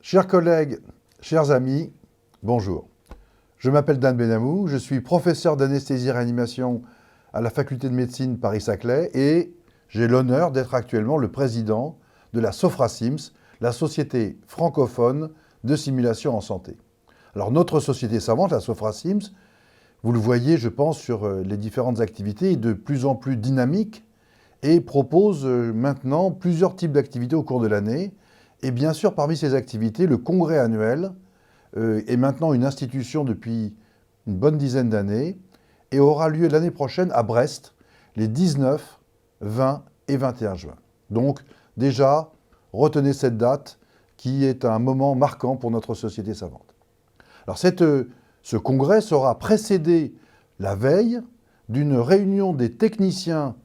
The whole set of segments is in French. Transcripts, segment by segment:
Chers collègues, chers amis, bonjour. Je m'appelle Dan Benamou, je suis professeur d'anesthésie-réanimation à la faculté de médecine Paris-Saclay et j'ai l'honneur d'être actuellement le président de la Sofra-Sims, la société francophone de simulation en santé. Alors notre société savante, la Sofra-Sims, vous le voyez je pense sur les différentes activités, est de plus en plus dynamique et propose maintenant plusieurs types d'activités au cours de l'année. Et bien sûr, parmi ces activités, le congrès annuel est maintenant une institution depuis une bonne dizaine d'années et aura lieu l'année prochaine à Brest, les 19, 20 et 21 juin. Donc déjà, retenez cette date qui est un moment marquant pour notre société savante. Alors ce congrès sera précédé la veille d'une réunion des techniciens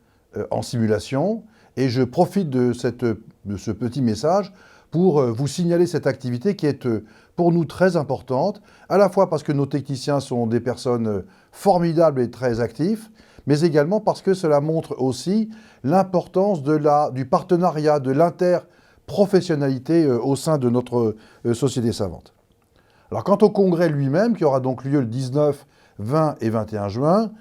en simulation et je profite de ce petit message pour vous signaler cette activité qui est pour nous très importante, à la fois parce que nos techniciens sont des personnes formidables et très actifs, mais également parce que cela montre aussi l'importance du partenariat, de l'interprofessionnalité au sein de notre société savante. Alors quant au congrès lui-même, qui aura donc lieu le 19, 20 et 21 juin,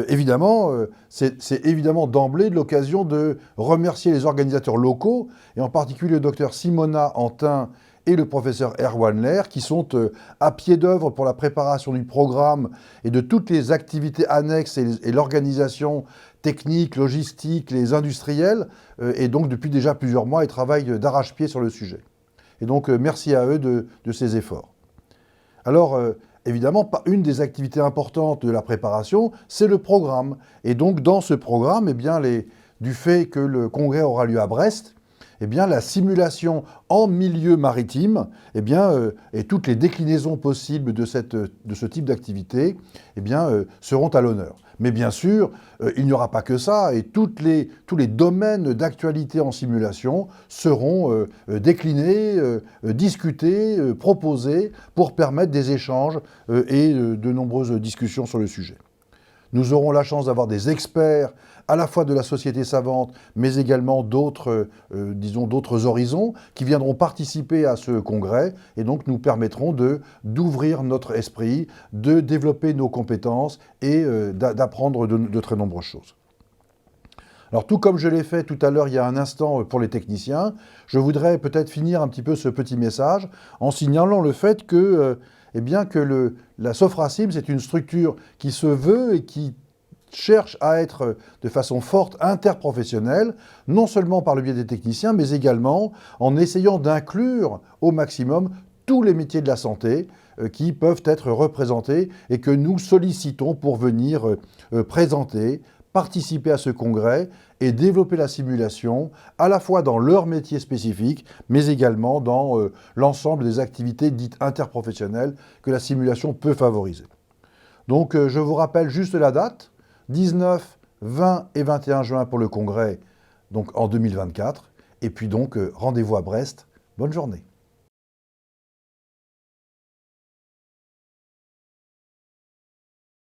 évidemment, c'est évidemment d'emblée l'occasion de remercier les organisateurs locaux, et en particulier le docteur Simona Antin et le professeur Erwan Lair, qui sont à pied d'œuvre pour la préparation du programme et de toutes les activités annexes et l'organisation technique, logistique, les industriels, et donc depuis déjà plusieurs mois, ils travaillent d'arrache-pied sur le sujet. Et donc merci à eux de ces efforts. Alors, évidemment, une des activités importantes de la préparation, c'est le programme. Et donc, dans ce programme, eh bien, du fait que le congrès aura lieu à Brest, eh bien, la simulation en milieu maritime, eh bien, et toutes les déclinaisons possibles de ce type d'activité, eh bien, seront à l'honneur. Mais bien sûr, il n'y aura pas que ça, et tous les domaines d'actualité en simulation seront déclinés, discutés, proposés pour permettre des échanges et de nombreuses discussions sur le sujet. Nous aurons la chance d'avoir des experts à la fois de la société savante, mais également d'autres horizons qui viendront participer à ce congrès et donc nous permettront d'ouvrir notre esprit, de développer nos compétences et d'apprendre de très nombreuses choses. Alors tout comme je l'ai fait tout à l'heure il y a un instant pour les techniciens, je voudrais peut-être finir un petit peu ce petit message en signalant le fait que la Sofra-Sims est une structure qui se veut et qui cherche à être de façon forte interprofessionnelle, non seulement par le biais des techniciens, mais également en essayant d'inclure au maximum tous les métiers de la santé qui peuvent être représentés et que nous sollicitons pour venir présenter, participer à ce congrès et développer la simulation à la fois dans leur métier spécifique, mais également dans l'ensemble des activités dites interprofessionnelles que la simulation peut favoriser. Donc je vous rappelle juste la date, 19, 20 et 21 juin pour le congrès donc en 2024, et puis donc rendez-vous à Brest. Bonne journée.